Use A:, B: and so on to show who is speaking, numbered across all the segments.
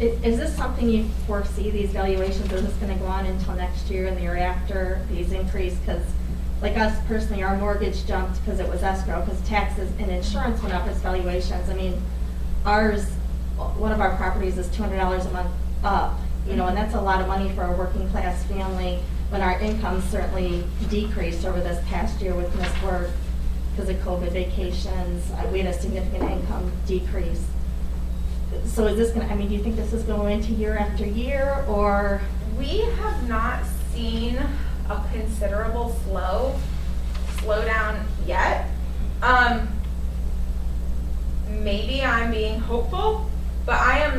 A: Is this something you foresee, these valuations, is this gonna go on until next year and the year after, these increase? Because like us personally, our mortgage jumped because it was escrow, because taxes and insurance went up as valuations. I mean, ours, one of our properties is $200 a month up, you know, and that's a lot of money for a working class family when our income certainly decreased over this past year with missed work because of COVID vacations. We had a significant income decrease. So is this going to, I mean, do you think this is going into year after year, or?
B: We have not seen a considerable slowdown yet. Maybe I'm being hopeful, but I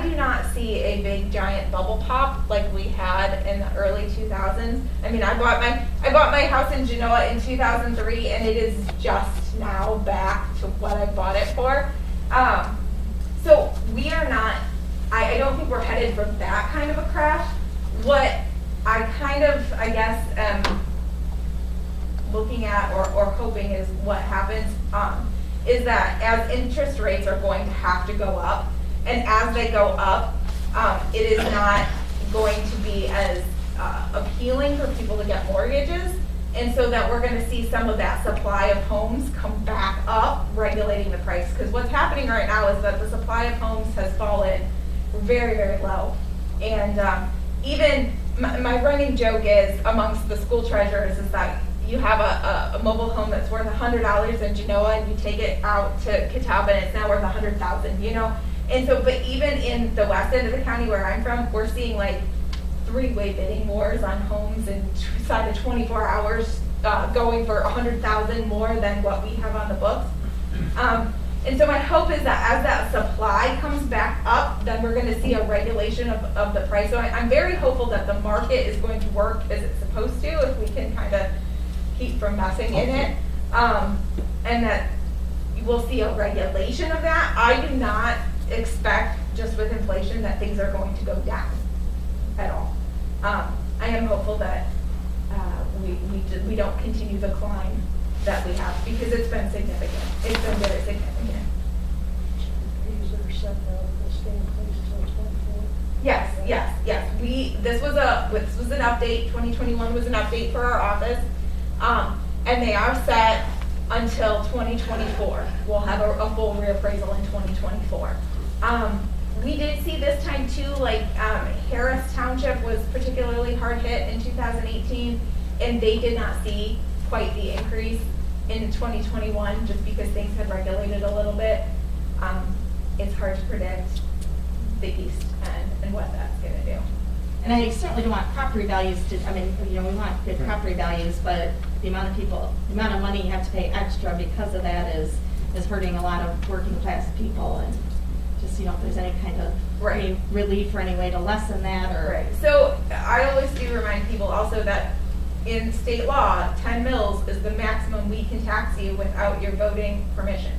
B: do not see a big giant bubble pop like we had in the early 2000s. I mean, I bought my house in Genoa in 2003, and it is just now back to what I bought it for. So we are not, I don't think we're headed for that kind of a crash. What I kind of, I guess, am looking at or hoping is what happens is that as interest rates are going to have to go up, and as they go up, it is not going to be as appealing for people to get mortgages. And so that we're going to see some of that supply of homes come back up, regulating the price. Because what's happening right now is that the supply of homes has fallen very, very low. And even my running joke is amongst the school treasurers is that you have a mobile home that's worth $100 in Genoa, and you take it out to Catawba and it's now worth $100,000, you know? And so, but even in the west end of the county where I'm from, we're seeing like three-way bidding wars on homes inside of 24 hours, going for $100,000 more than what we have on the books. And so my hope is that as that supply comes back up, then we're going to see a regulation of the price. So I'm very hopeful that the market is going to work as it's supposed to, if we can kind of keep from messing in it, and that we'll see a regulation of that. I do not expect, just with inflation, that things are going to go down at all. I am hopeful that we don't continue the climb that we have, because it's been significant. It's been very significant.
C: Is there set to stay in place until 24?
B: Yes. This was an update. 2021 was an update for our office, and they are set until 2024. We'll have a full reappraisal in 2024. We did see this time too, like Harris Township was particularly hard hit in 2018, and they did not see quite the increase in 2021 just because things had regulated a little bit. It's hard to predict the East End and what that's going to do.
A: And I certainly don't want property values to, I mean, you know, we want good property values, but the amount of money you have to pay extra because of that is hurting a lot of working class people. And just, you know, if there's any kind of any relief or any way to lessen that, or.
B: Right. So I always do remind people also that in state law, 10 mills is the maximum we can tax you without your voting permission.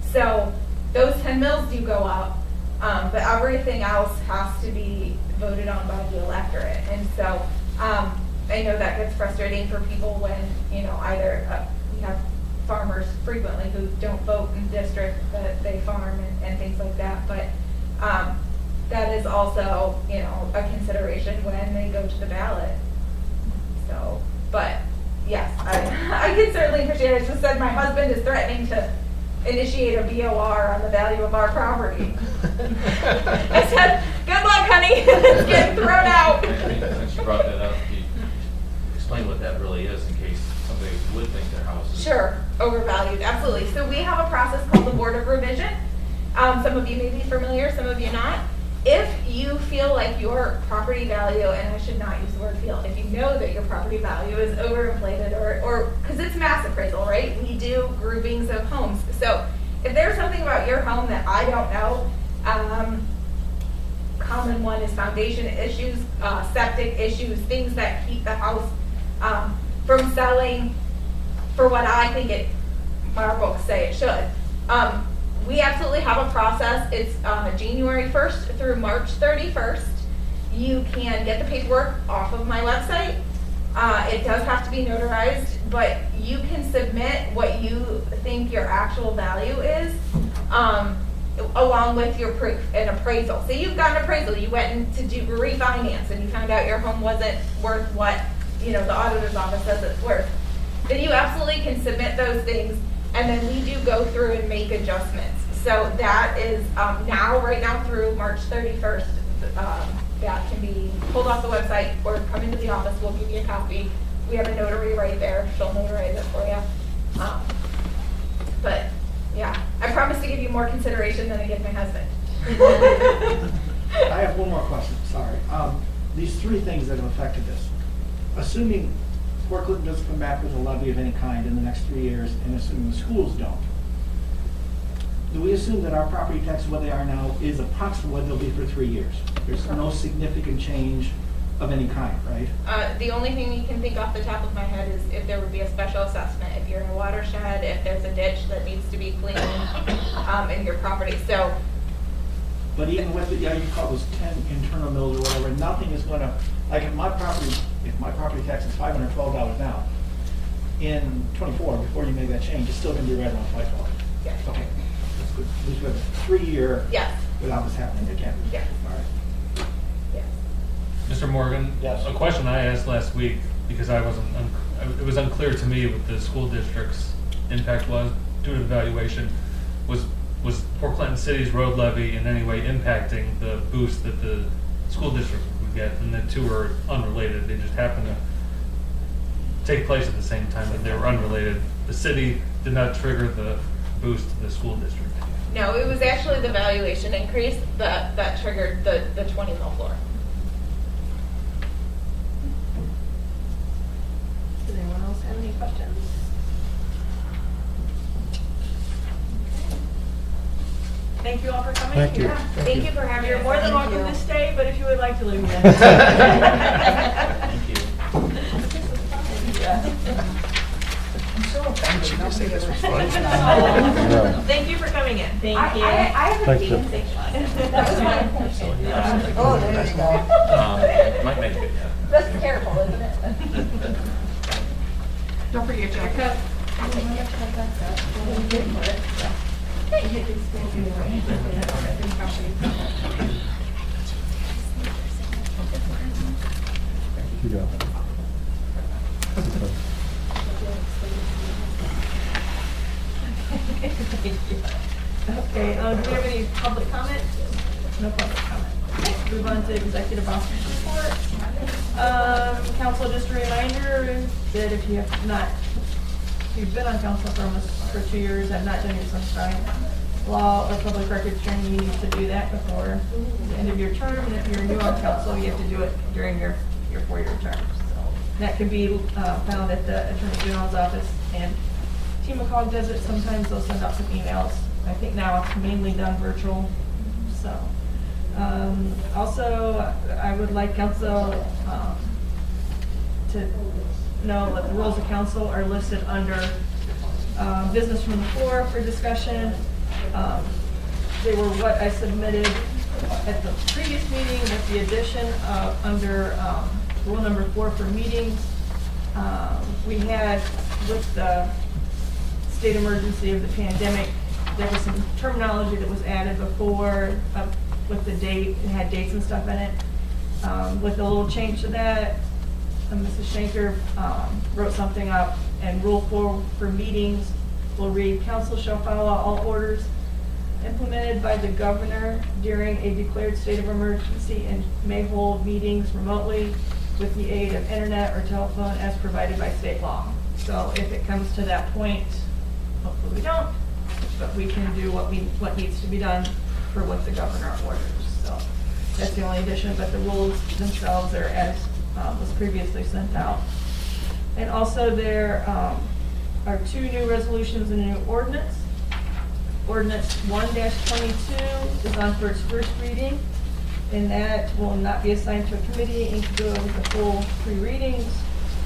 B: So those 10 mills do go up, but everything else has to be voted on by the electorate. And so I know that gets frustrating for people when, you know, either we have farmers frequently who don't vote in the district that they farm and things like that, but that is also, you know, a consideration when they go to the ballot. So, but yes, I can certainly appreciate it. I just said my husband is threatening to initiate a BOR on the value of our property. I said, good luck, honey. It's getting thrown out.
D: Since you brought that up, can you explain what that really is in case somebody would think their house is...
B: Sure, overvalued, absolutely. So we have a process called the Board of Revision. Some of you may be familiar, some of you not. If you feel like your property value, and I should not use the word feel, if you know that your property value is overinflated or because it's mass appraisal, right? We do groupings of homes. So if there's something about your home that I don't know, common one is foundation issues, septic issues, things that keep the house from selling for what I think our books say it should. We absolutely have a process. It's January 1st through March 31st. You can get the paperwork off of my website. It does have to be notarized, but you can submit what you think your actual value is. along with your proof, an appraisal. So you've got an appraisal, you went in to do refinance and you found out your home wasn't worth what, you know, the auditor's office says it's worth. Then you absolutely can submit those things, and then we do go through and make adjustments. So that is right now through March 31st, that can be pulled off the website or come into the office, we'll give you a copy. We have a notary right there, she'll notarize it for you. But yeah, I promise to give you more consideration than I give my husband.
E: I have one more question, sorry. These three things that have affected this. Assuming Port Clinton doesn't come back with a levy of any kind in the next 3 years, and assuming the schools don't, do we assume that our property taxes, what they are now, is approximately what they'll be for 3 years? There's no significant change of any kind, right?
B: The only thing you can think off the top of my head is if there would be a special assessment, if you're in a watershed, if there's a ditch that needs to be cleaned in your property. So,
E: But even with the, you call those 10 internal mills or whatever, nothing is gonna, like if my property tax is $512 now, in 24, before you make that change, it's still gonna be right around $512.
B: yes.
E: Okay, that's good. At least we have a 3-year
B: Yes.
E: without this happening again.
B: Yes.
E: All right.
B: Yes.
D: Mr. Morgan?
E: Yes.
D: A question I asked last week, because it was unclear to me what the school district's impact was due to the valuation, was Port Clinton City's road levy in any way impacting the boost that the school district would get? And the two are unrelated, they just happen to take place at the same time, but they were unrelated. The city did not trigger the boost to the school district.
B: No, it was actually the valuation increase that triggered the 20 mil floor.
A: Does anyone else have any questions?
F: Thank you all for coming.
G: Thank you.
B: Yeah, thank you for having
F: You're
B: us.
F: more than
A: Thank
F: welcome
A: you.
F: to stay, but if you would like to leave, then.
D: Thank you.
F: Thank you for coming in.
A: Thank
B: I
A: you.
B: have a
G: Thank
B: date
G: you.
B: and station.
A: That was my question.
C: Oh, there you go.
D: Might make it, yeah.
B: That's terrible, isn't it?
F: Don't forget your jacket.
G: You go.
F: Okay, do we have any public comment? No public comment. Okay, move on to executive officer's report. Council, just a reminder that if you have not, if you've been on council for 2 years and not done your sunshine law or public records training, you need to do that before the end of your term. And if you're new on council, you have to do it during your 4-year term. So that can be found at the Attorney General's office, and Team McCog does it. Sometimes they'll send out some emails. I think now it's mainly done virtual. So, also, I would like council to know that the rules of council are listed under business from the floor for discussion. They were what I submitted at the previous meeting with the addition of under rule number 4 for meetings. We had, with the state emergency of the pandemic, there was some terminology that was added before with the date, it had dates and stuff in it. With a little change to that, Mrs. Schenker wrote something up, and rule 4 for meetings will read, council shall follow all orders implemented by the governor during a declared state of emergency and may hold meetings remotely with the aid of internet or telephone as provided by state law. So if it comes to that point, hopefully we don't, but we can do what needs to be done for what the governor orders. So that's the only addition, but the rules themselves are as was previously sent out. And also there are 2 new resolutions and a new ordinance. Ordinance 1-22 is on for its first reading, and that will not be assigned to a committee and can go with the full 3 readings.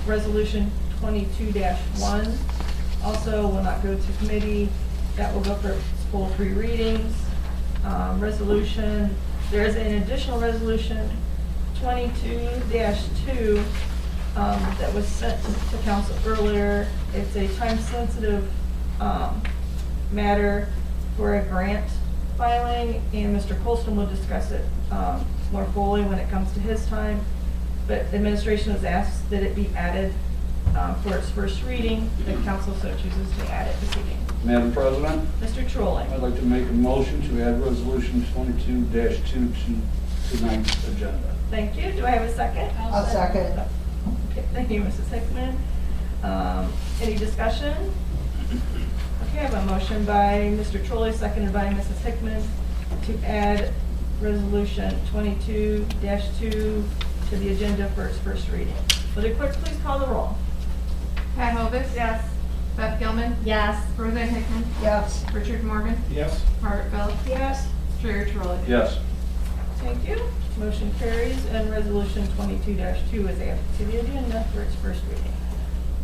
F: Resolution 22-1 also will not go to committee. That will go for its full 3 readings. There is an additional resolution 22-2 that was sent to council earlier. It's a time-sensitive matter for a grant filing, and Mr. Colston will discuss it more fully when it comes to his time. But administration has asked that it be added for its first reading. The council so chooses to add it this evening.
G: Madam President,
F: Mr. Trolley.
G: I'd like to make a motion to add Resolution 22-2 to tonight's agenda.
F: Thank you. Do I have a second?
C: I'll second.
F: Okay, thank you, Mrs. Hickman. Any discussion? Okay, I have a motion by Mr. Trolley, seconded by Mrs. Hickman, to add Resolution 22-2 to the agenda for its first reading. Will the clerk please call the roll?
H: Pat Hovis.
F: Yes.
H: Beth Gilman.
A: Yes.
H: Roseanne Hickman.
C: Yes.
H: Richard Morgan.
E: Yes.
H: Margaret Phillips.
F: Yes.
H: Strayer Trolley.
G: Yes.
F: Thank you. Motion carries, and Resolution 22-2 is added to the agenda for its first reading.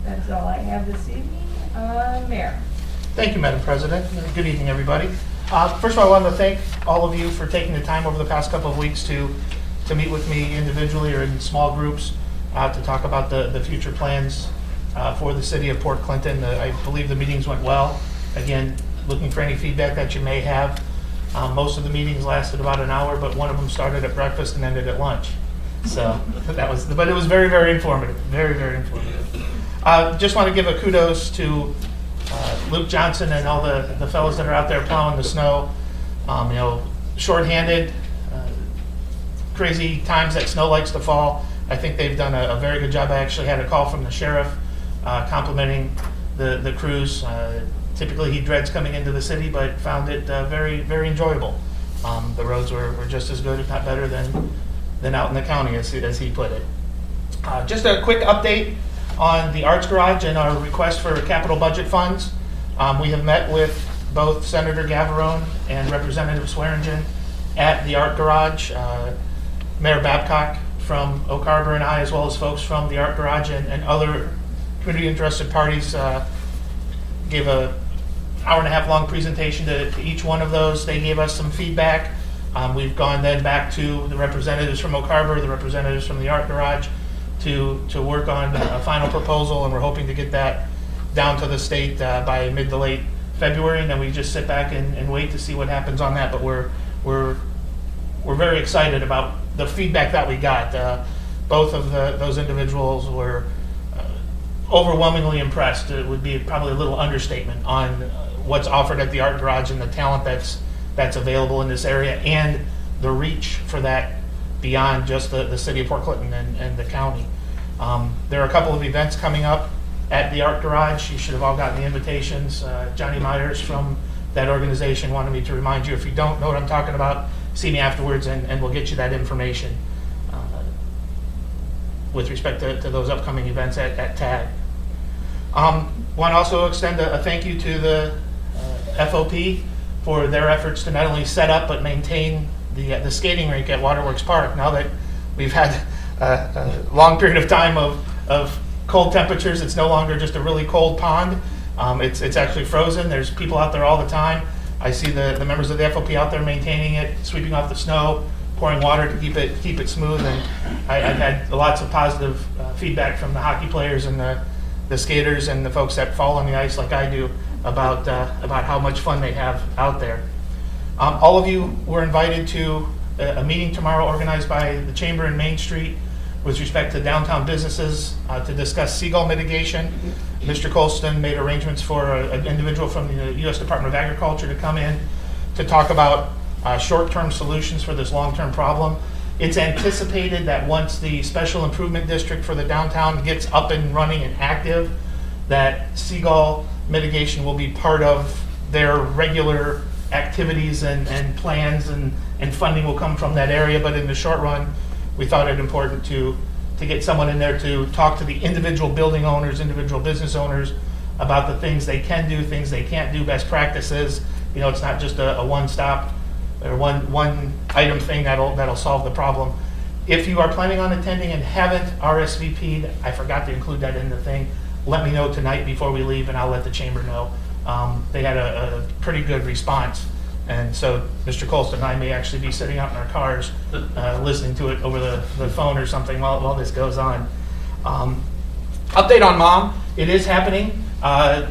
F: That's all I have this evening. Mayor.
I: Thank you, Madam President. Good evening, everybody. First of all, I wanted to thank all of you for taking the time over the past couple of weeks to meet with me individually or in small groups to talk about the future plans for the city of Port Clinton. I believe the meetings went well. Again, looking for any feedback that you may have. Most of the meetings lasted about an hour, but one of them started at breakfast and ended at lunch. So but it was very, very informative. Very, very informative. Just want to give a kudos to Luke Johnson and all the fellows that are out there plowing the snow. Shorthanded, crazy times that snow likes to fall. I think they've done a very good job. I actually had a call from the sheriff complimenting the crews. Typically he dreads coming into the city, but found it very, very enjoyable. The roads were just as good, if not better, than out in the county, as he put it. Just a quick update on the Arts Garage and our request for capital budget funds. We have met with both Senator Gavarone and Representative Swearingen at the Art Garage. Mayor Babcock from Oak Harbor and I, as well as folks from the Art Garage and other community interested parties, gave a hour-and-a-half long presentation to each one of those. They gave us some feedback. We've gone then back to the representatives from Oak Harbor, the representatives from the Art Garage, to work on a final proposal, and we're hoping to get that down to the state by mid to late February, and then we just sit back and wait to see what happens on that. But we're very excited about the feedback that we got. Both of those individuals were overwhelmingly impressed. It would be probably a little understatement on what's offered at the Art Garage and the talent that's available in this area, and the reach for that beyond just the city of Port Clinton and the county. There are a couple of events coming up at the Art Garage. You should have all gotten the invitations. Johnny Myers from that organization wanted me to remind you, if you don't know what I'm talking about, see me afterwards and we'll get you that information with respect to those upcoming events at TAG. Want to also extend a thank you to the FOP for their efforts to not only set up but maintain the skating rink at Waterworks Park. Now that we've had a long period of time of cold temperatures, it's no longer just a really cold pond. It's actually frozen. There's people out there all the time. I see the members of the FOP out there maintaining it, sweeping off the snow, pouring water to keep it smooth. And I've had lots of positive feedback from the hockey players and the skaters and the folks that fall on the ice like I do about how much fun they have out there. All of you were invited to a meeting tomorrow organized by the Chamber in Main Street with respect to downtown businesses to discuss seagull mitigation. Mr. Colston made arrangements for an individual from the U.S. Department of Agriculture to come in to talk about short-term solutions for this long-term problem. It's anticipated that once the special improvement district for the downtown gets up and running and active, that seagull mitigation will be part of their regular activities and plans, and funding will come from that area. But in the short run, we thought it important to get someone in there to talk to the individual building owners, individual business owners about the things they can do, things they can't do, best practices. It's not just a one-stop or one item thing that'll solve the problem. If you are planning on attending and haven't RSVP'd, I forgot to include that in the thing, let me know tonight before we leave and I'll let the chamber know. They had a pretty good response. And so Mr. Colston and I may actually be sitting out in our cars listening to it over the phone or something while this goes on. Update on Mom. It is happening. I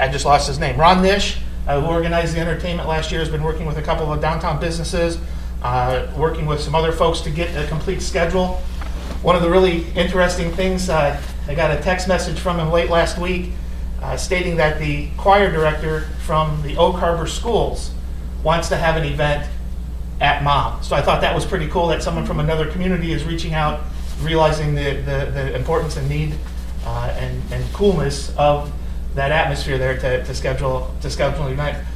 I: just lost his name. Ron Nish who organized the entertainment last year, has been working with a couple of downtown businesses, working with some other folks to get a complete schedule. One of the really interesting things, I got a text message from him late last week stating that the choir director from the Oak Harbor Schools wants to have an event at Mom. So I thought that was pretty cool that someone from another community is reaching out, realizing the importance and need and coolness of that atmosphere there to schedule an event.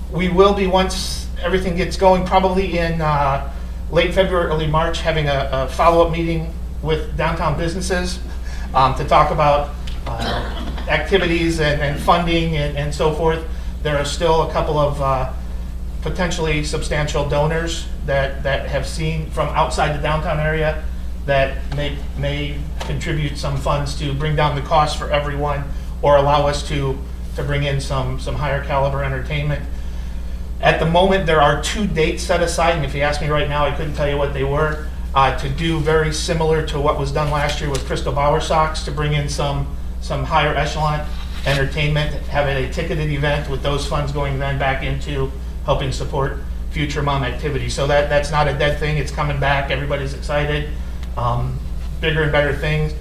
I: We will be, once everything gets going, probably in late February, early March, having a follow-up meeting with downtown businesses to talk about activities and funding and so forth. There are still a couple of potentially substantial donors that have seen from outside the downtown area that may contribute some funds to bring down the cost for everyone or allow us to bring in some higher caliber entertainment. At the moment, there are 2 dates set aside, and if you ask me right now, I couldn't tell you what they were, to do very similar to what was done last year with Crystal Bauer Sox, to bring in some higher echelon entertainment, have a ticketed event with those funds going then back into helping support future Mom activities. So that's not a dead thing, it's coming back, everybody's excited. Bigger and better things.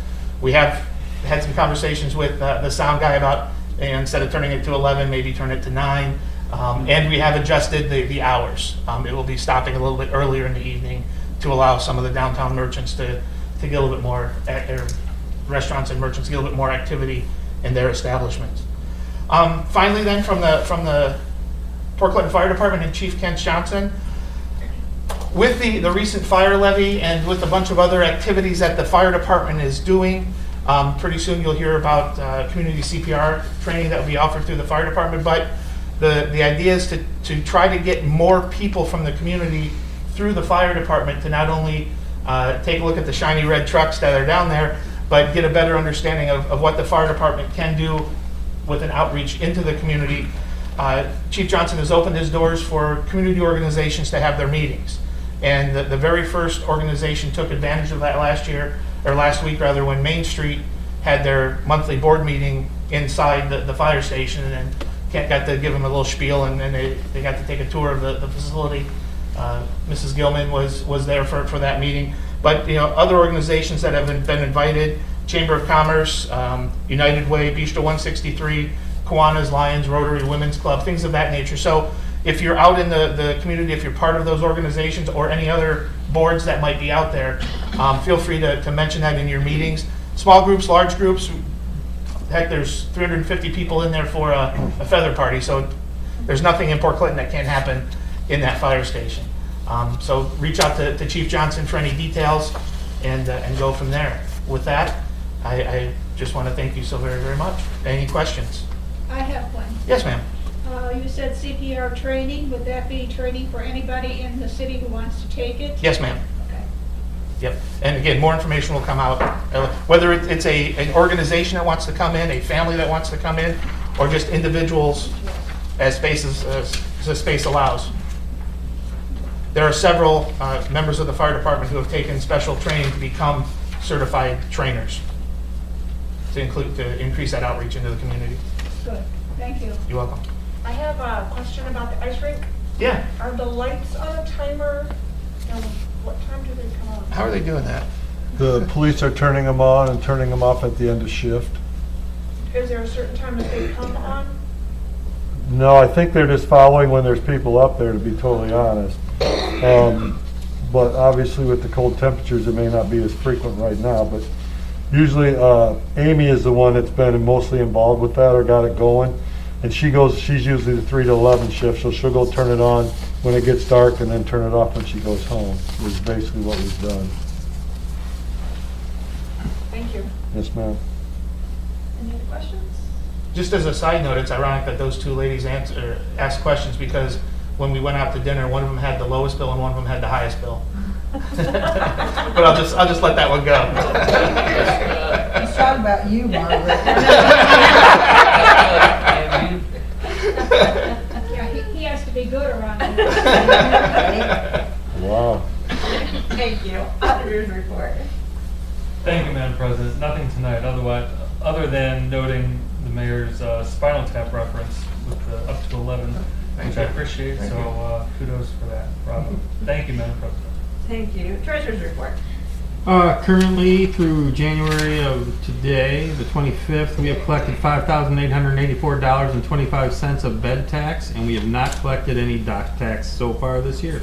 I: We have had some conversations with the sound guy about, instead of turning it to 11, maybe turn it to 9. And we have adjusted the hours. It will be stopping a little bit earlier in the evening to allow some of the downtown merchants to get a little bit more, restaurants and merchants to get a little bit more activity in their establishments. Finally then, from the Port Clinton Fire Department and Chief Kent Johnson, with the recent fire levy and with a bunch of other activities that the fire department is doing, pretty soon you'll hear about community CPR training that will be offered through the fire department. But the idea is to try to get more people from the community through the fire department to not only take a look at the shiny red trucks that are down there, but get a better understanding of what the fire department can do with an outreach into the community. Chief Johnson has opened his doors for community organizations to have their meetings. And the very first organization took advantage of that last week, when Main Street had their monthly board meeting inside the fire station, and Kent got to give them a little spiel, and then they got to take a tour of the facility. Mrs. Gilman was there for that meeting. But other organizations that have been invited: Chamber of Commerce, United Way, Bistro 163, Kiwanis, Lions, Rotary, Women's Club, things of that nature. So if you're out in the community, if you're part of those organizations or any other boards that might be out there, feel free to mention that in your meetings. Small groups, large groups, heck, there's 350 people in there for a feather party, so there's nothing in Port Clinton that can't happen in that fire station. So reach out to Chief Johnson for any details and go from there. With that, I just want to thank you so very, very much. Any questions?
J: I have one.
I: Yes, ma'am.
J: You said CPR training. Would that be training for anybody in the city who wants to take it?
I: Yes, ma'am.
J: Okay.
I: Yep. And again, more information will come out. Whether it's an organization that wants to come in, a family that wants to come in, or just individuals as the space allows. There are several members of the fire department who have taken special training to become certified trainers to increase that outreach into the community.
J: Good. Thank you.
I: You're welcome.
B: I have a question about the ice rink.
I: Yeah.
B: Are the lights on a timer? And what time do they come on?
I: How are they doing that?
K: The police are turning them on and turning them off at the end of shift.
B: Is there a certain time that they come on?
K: No, I think they're just following when there's people up there, to be totally honest. But obviously with the cold temperatures, it may not be as frequent right now, but usually Amy is the one that's been mostly involved with that or got it going. And she's usually the 3 to 11 shift, so she'll go turn it on when it gets dark and then turn it off when she goes home, is basically what we've done.
B: Thank you.
K: Yes, ma'am.
F: Any other questions?
I: Just as a side note, it's ironic that those two ladies asked questions, because when we went out to dinner, one of them had the lowest bill and one of them had the highest bill. But I'll just let that one go.
C: He's talking about you, Margaret.
J: Yeah, he has to be good around here.
K: Wow.
F: Thank you. Auditor's report.
D: Thank you, Madam President. Nothing tonight, other than noting the mayor's Spinal Tap reference with the up to 11, which I appreciate, so kudos for that. Bravo. Thank you, Madam President.
F: Thank you. Treasurer's report.
L: Currently, through January of today, the 25th, we have collected $5,884.25 of bed tax, and we have not collected any dock tax so far this year.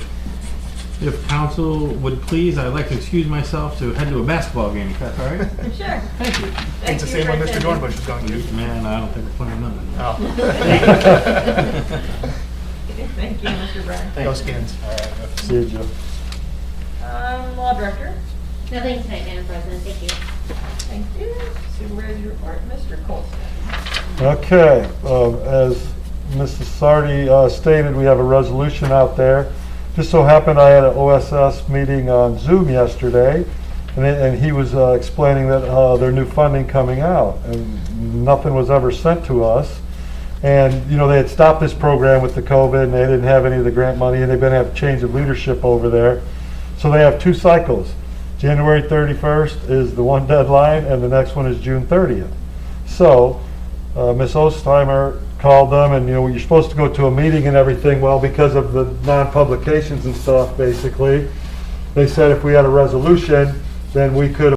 L: If council would please, I'd like to excuse myself to head to a basketball game, if that's all right?
F: Sure.
L: Thank you.
I: It's the same one Mr. Dornbush is going to.
L: Man, I don't think we're playing nothing.
I: Oh.
F: Thank you, Mr. Brennan.
I: Go Skins.
K: See you, Joe.
F: Law Director.
M: Nothing tonight, Madam President. Thank you.
F: Thank you. Supervisor's report, Mr. Colston.
K: Okay, as Mrs. Sardi stated, we have a resolution out there. Just so happened I had an OSS meeting on Zoom yesterday, and he was explaining that their new funding coming out, and nothing was ever sent to us. And, you know, they had stopped this program with the COVID, and they didn't have any of the grant money, and they've been having a change of leadership over there. So they have 2 cycles. January 31st is the one deadline, and the next one is June 30th. So Ms. Ostheimer called them, and, you know, you're supposed to go to a meeting and everything. Well, because of the non-publications and stuff, basically, they said if we had a resolution, then we could